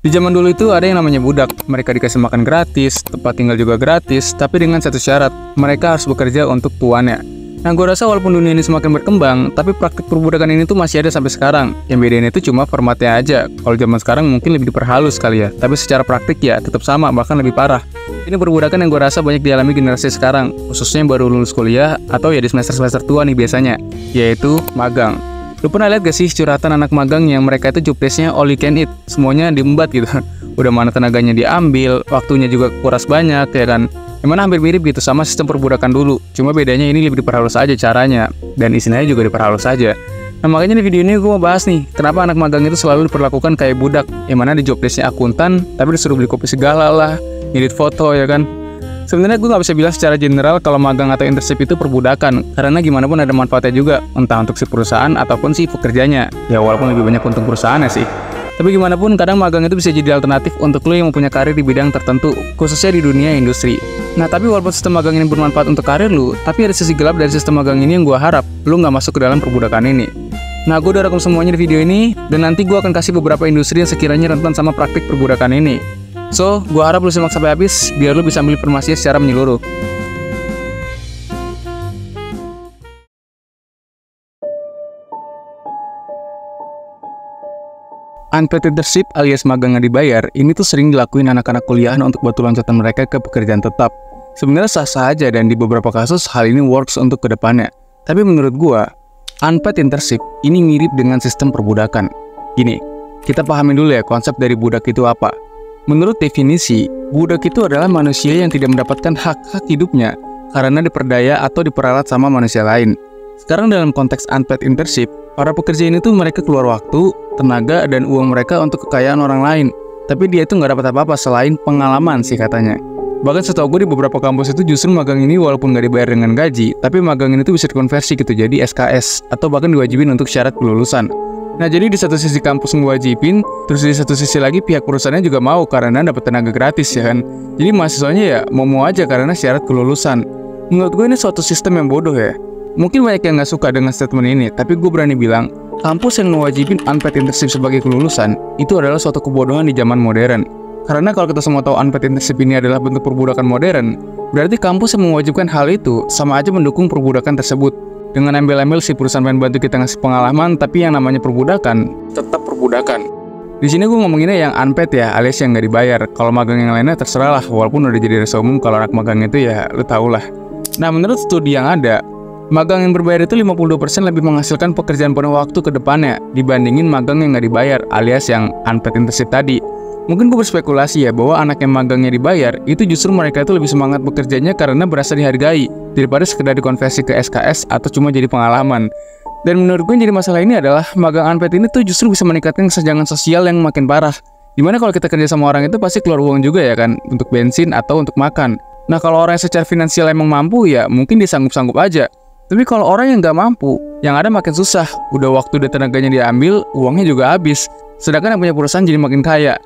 Di zaman dulu itu ada yang namanya budak. Mereka dikasih makan gratis, tempat tinggal juga gratis, tapi dengan satu syarat, mereka harus bekerja untuk tuannya. Nah, gue rasa walaupun dunia ini semakin berkembang, tapi praktik perbudakan ini tuh masih ada sampai sekarang. Yang bedain itu cuma formatnya aja. Kalau zaman sekarang mungkin lebih diperhalus kali ya, tapi secara praktik ya tetap sama, bahkan lebih parah. Ini perbudakan yang gue rasa banyak dialami generasi sekarang, khususnya yang baru lulus kuliah atau ya di semester-semester tua nih biasanya, yaitu magang. Lu pernah lihat gak sih curhatan anak magang yang mereka itu job desk-nya all you can eat, semuanya diembat gitu. Udah mana tenaganya diambil, waktunya juga kuras banyak ya kan. Yang mana hampir mirip gitu sama sistem perbudakan dulu. Cuma bedanya ini lebih diperhalus aja caranya, dan istilahnya juga diperhalus aja. Nah, makanya di video ini gue mau bahas nih, kenapa anak magang itu selalu diperlakukan kayak budak, yang mana di job desk-nya akuntan, tapi disuruh beli kopi segala lah, ngedit foto ya kan. Sebenarnya gue nggak bisa bilang secara general kalau magang atau internship itu perbudakan, karena gimana pun ada manfaatnya juga, entah untuk si perusahaan ataupun si pekerjanya. Ya walaupun lebih banyak untung perusahaannya sih. Tapi gimana pun kadang magang itu bisa jadi alternatif untuk lo yang mempunyai karir di bidang tertentu, khususnya di dunia industri. Nah, tapi walaupun sistem magang ini bermanfaat untuk karir lo, tapi ada sisi gelap dari sistem magang ini yang gue harap lo nggak masuk ke dalam perbudakan ini. Nah, gue udah rekam semuanya di video ini, dan nanti gue akan kasih beberapa industri yang sekiranya rentan sama praktik perbudakan ini. So, gue harap lu simak sampai habis, biar lu bisa ambil informasinya secara menyeluruh. Unpaid internship alias magang nggak dibayar, ini tuh sering dilakuin anak-anak kuliahan untuk batu loncatan mereka ke pekerjaan tetap. Sebenarnya sah-sah aja dan di beberapa kasus hal ini works untuk kedepannya. Tapi menurut gue, unpaid internship ini mirip dengan sistem perbudakan. Gini, kita pahamin dulu ya konsep dari budak itu apa. Menurut definisi, budak itu adalah manusia yang tidak mendapatkan hak-hak hidupnya karena diperdaya atau diperalat sama manusia lain. Sekarang dalam konteks unpaid internship, para pekerja ini tuh mereka keluar waktu, tenaga, dan uang mereka untuk kekayaan orang lain. Tapi dia itu nggak dapat apa-apa selain pengalaman sih katanya. Bahkan setahu gue di beberapa kampus itu justru magang ini walaupun nggak dibayar dengan gaji, tapi magang ini tuh bisa dikonversi gitu jadi SKS, atau bahkan diwajibin untuk syarat kelulusan. Nah, jadi di satu sisi kampus ngewajibin, terus di satu sisi lagi pihak perusahaannya juga mau karena dapat tenaga gratis ya kan. Jadi mahasiswanya ya mau aja karena syarat kelulusan. Menurut gue ini suatu sistem yang bodoh ya. Mungkin banyak yang nggak suka dengan statement ini, tapi gue berani bilang, kampus yang ngewajibin unpaid internship sebagai kelulusan, itu adalah suatu kebodohan di zaman modern. Karena kalau kita semua tahu unpaid internship ini adalah bentuk perbudakan modern, berarti kampus yang mewajibkan hal itu sama aja mendukung perbudakan tersebut. Dengan embel-embel si perusahaan pengen bantu kita ngasih pengalaman, tapi yang namanya perbudakan tetap perbudakan. Di sini gue ngomonginnya yang unpaid ya, alias yang nggak dibayar. Kalau magang yang lainnya terserah lah, walaupun udah jadi rahasia umum kalau anak magang itu ya lu tau lah. Nah, menurut studi yang ada, magang yang berbayar itu 52% lebih menghasilkan pekerjaan penuh waktu ke depannya dibandingin magang yang nggak dibayar, alias yang unpaid internship tadi. Mungkin gue berspekulasi ya bahwa anak yang magangnya dibayar itu justru mereka itu lebih semangat bekerjanya karena berasa dihargai daripada sekedar dikonversi ke SKS atau cuma jadi pengalaman. Dan menurut gue yang jadi masalah ini adalah magang unpaid ini tuh justru bisa meningkatkan kesenjangan sosial yang makin parah. Dimana kalau kita kerja sama orang itu pasti keluar uang juga ya kan, untuk bensin atau untuk makan. Nah, kalau orang yang secara finansial emang mampu ya mungkin dia sanggup-sanggup aja. Tapi kalau orang yang nggak mampu, yang ada makin susah. Udah waktu dan tenaganya diambil, uangnya juga habis. Sedangkan yang punya perusahaan jadi makin kaya.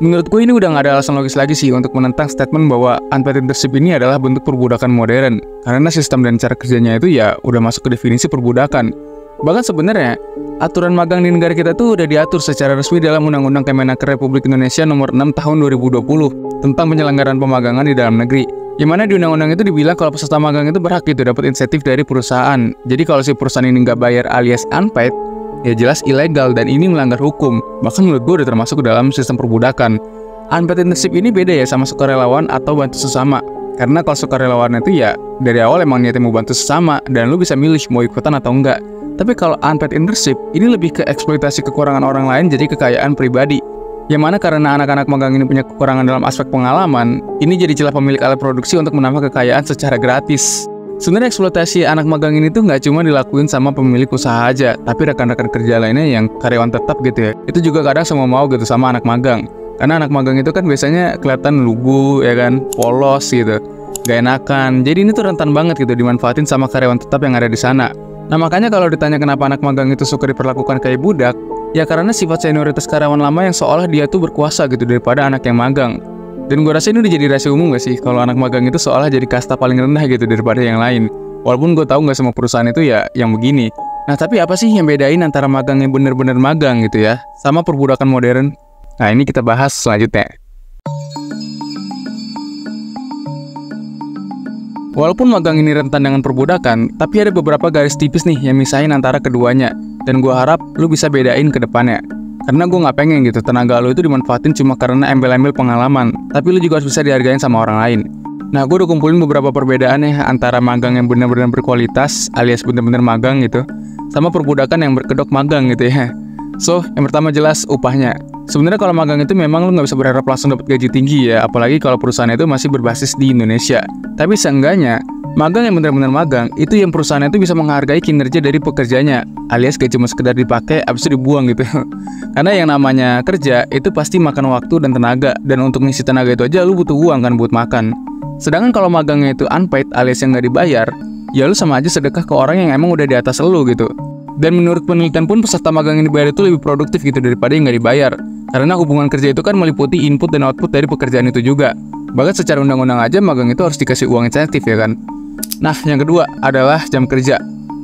Menurut gue ini udah nggak ada alasan logis lagi sih untuk menentang statement bahwa unpaid internship ini adalah bentuk perbudakan modern. Karena sistem dan cara kerjanya itu ya udah masuk ke definisi perbudakan. Bahkan sebenarnya, aturan magang di negara kita tuh udah diatur secara resmi dalam Undang-Undang Kemenaker Republik Indonesia Nomor 6 Tahun 2020 tentang penyelenggaraan pemagangan di dalam negeri. Yang mana di undang-undang itu dibilang kalau peserta magang itu berhak gitu dapat insentif dari perusahaan. Jadi kalau si perusahaan ini nggak bayar alias unpaid, ya jelas ilegal dan ini melanggar hukum. Bahkan menurut gue udah termasuk ke dalam sistem perbudakan. Unpaid internship ini beda ya sama sukarelawan atau bantu sesama. Karena kalau sukarelawan itu ya dari awal emang niatnya mau bantu sesama dan lu bisa milih mau ikutan atau enggak. Tapi kalau unpaid internship ini lebih ke eksploitasi kekurangan orang lain jadi kekayaan pribadi. Yang mana karena anak-anak magang ini punya kekurangan dalam aspek pengalaman, ini jadi celah pemilik alat produksi untuk menambah kekayaan secara gratis. Sebenarnya eksploitasi anak magang ini tuh nggak cuma dilakuin sama pemilik usaha aja, tapi rekan-rekan kerja lainnya yang karyawan tetap gitu ya. Itu juga kadang semua mau gitu sama anak magang. Karena anak magang itu kan biasanya kelihatan lugu ya kan, polos gitu, gak enakan. Jadi ini tuh rentan banget gitu dimanfaatin sama karyawan tetap yang ada di sana. Nah, makanya kalau ditanya kenapa anak magang itu suka diperlakukan kayak budak, ya karena sifat senioritas karyawan lama yang seolah dia tuh berkuasa gitu daripada anak yang magang. Dan gue rasa ini udah jadi rahasia umum gak sih kalau anak magang itu seolah jadi kasta paling rendah gitu daripada yang lain. Walaupun gue tahu gak semua perusahaan itu ya yang begini. Nah, tapi apa sih yang bedain antara magang yang bener-bener magang gitu ya sama perbudakan modern? Nah, ini kita bahas selanjutnya. Walaupun magang ini rentan dengan perbudakan, tapi ada beberapa garis tipis nih yang misahin antara keduanya. Dan gue harap lu bisa bedain ke depannya. Karena gue nggak pengen gitu tenaga lu itu dimanfaatin cuma karena embel-embel pengalaman, tapi lu juga harus bisa dihargain sama orang lain. Nah, gue udah kumpulin beberapa perbedaan nih antara magang yang benar-benar berkualitas alias benar-benar magang gitu, sama perbudakan yang berkedok magang gitu ya. So, yang pertama jelas upahnya. Sebenarnya kalau magang itu memang lu nggak bisa berharap langsung dapat gaji tinggi ya, apalagi kalau perusahaan itu masih berbasis di Indonesia. Tapi seenggaknya, magang yang benar-benar magang, itu yang perusahaan itu bisa menghargai kinerja dari pekerjanya, alias gak cuma sekedar dipakai, abis itu dibuang gitu. Karena yang namanya kerja, itu pasti makan waktu dan tenaga, dan untuk ngisi tenaga itu aja lu butuh uang kan buat makan. Sedangkan kalau magangnya itu unpaid alias yang nggak dibayar, ya lu sama aja sedekah ke orang yang emang udah di atas lu gitu. Dan menurut penelitian pun peserta magang yang dibayar itu lebih produktif gitu daripada yang nggak dibayar. Karena hubungan kerja itu kan meliputi input dan output dari pekerjaan itu juga. Bahkan secara undang-undang aja magang itu harus dikasih uang insentif ya kan. Nah, yang kedua adalah jam kerja.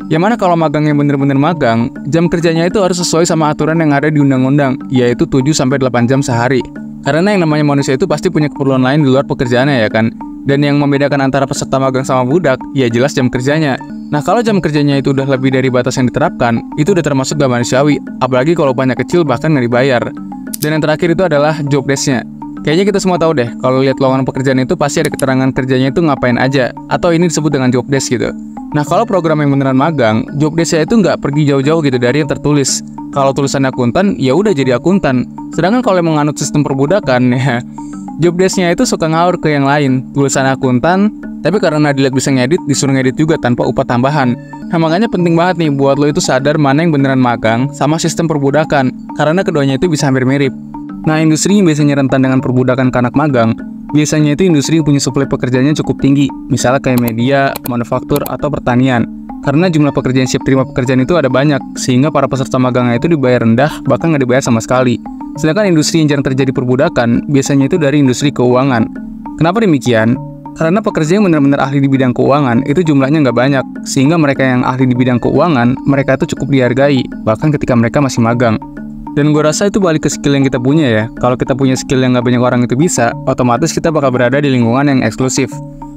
Yang mana kalau magang yang bener-bener magang, jam kerjanya itu harus sesuai sama aturan yang ada di undang-undang, yaitu 7-8 jam sehari. Karena yang namanya manusia itu pasti punya keperluan lain di luar pekerjaannya ya kan. Dan yang membedakan antara peserta magang sama budak, ya jelas jam kerjanya. Nah, kalau jam kerjanya itu udah lebih dari batas yang diterapkan, itu udah termasuk gak manusiawi, apalagi kalau upahnya kecil bahkan nggak dibayar. Dan yang terakhir itu adalah job desk-nya. Kayaknya kita semua tahu deh, kalau lihat lowongan pekerjaan itu pasti ada keterangan kerjanya itu ngapain aja, atau ini disebut dengan job desk gitu. Nah, kalau program yang beneran magang, job desk-nya itu nggak pergi jauh-jauh gitu dari yang tertulis. Kalau tulisannya akuntan, ya udah jadi akuntan. Sedangkan kalau yang menganut sistem perbudakan, ya job desk-nya itu suka ngawur ke yang lain, tulisan akuntan, tapi karena dilihat bisa ngedit, disuruh ngedit juga tanpa upah tambahan. Nah, makanya penting banget nih buat lo itu sadar mana yang beneran magang sama sistem perbudakan, karena keduanya itu bisa hampir mirip. Nah, industri yang biasanya rentan dengan perbudakan ke anak magang, biasanya itu industri yang punya suplai pekerjaannya cukup tinggi, misalnya kayak media, manufaktur, atau pertanian. Karena jumlah pekerjaan siap terima pekerjaan itu ada banyak, sehingga para peserta magangnya itu dibayar rendah, bahkan nggak dibayar sama sekali. Sedangkan industri yang jarang terjadi perbudakan, biasanya itu dari industri keuangan. Kenapa demikian? Karena pekerja yang benar-benar ahli di bidang keuangan, itu jumlahnya nggak banyak, sehingga mereka yang ahli di bidang keuangan, mereka itu cukup dihargai, bahkan ketika mereka masih magang. Dan gue rasa itu balik ke skill yang kita punya ya. Kalau kita punya skill yang nggak banyak orang itu bisa, otomatis kita bakal berada di lingkungan yang eksklusif.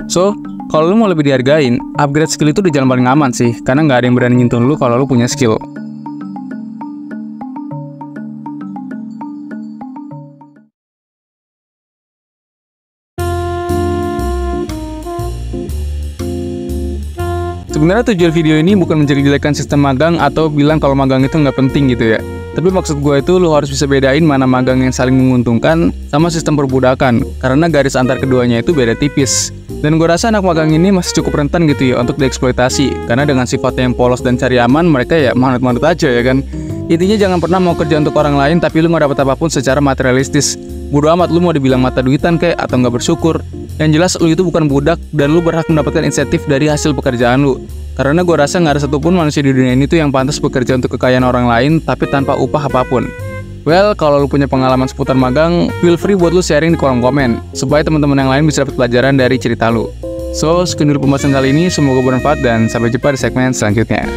So, kalau lu mau lebih dihargain, upgrade skill itu di jalan paling aman sih, karena nggak ada yang berani nyentuh lu kalau lu punya skill. Sebenarnya tujuan video ini bukan menjelek-jelekan sistem magang atau bilang kalau magang itu nggak penting gitu ya. Tapi maksud gue itu lo harus bisa bedain mana magang yang saling menguntungkan sama sistem perbudakan, karena garis antar keduanya itu beda tipis. Dan gue rasa anak magang ini masih cukup rentan gitu ya untuk dieksploitasi, karena dengan sifatnya yang polos dan cari aman, mereka ya manut-manut aja ya kan. Intinya jangan pernah mau kerja untuk orang lain tapi lu nggak dapat apapun secara materialistis. Bodo amat lu mau dibilang mata duitan kayak atau nggak bersyukur. Yang jelas lu itu bukan budak dan lu berhak mendapatkan insentif dari hasil pekerjaan lu. Karena gue rasa nggak ada satupun manusia di dunia ini tuh yang pantas bekerja untuk kekayaan orang lain tapi tanpa upah apapun. Well, kalau lu punya pengalaman seputar magang, feel free buat lu sharing di kolom komen supaya teman-teman yang lain bisa dapat pelajaran dari cerita lu. So, sekian dulu pembahasan kali ini, semoga bermanfaat dan sampai jumpa di segmen selanjutnya.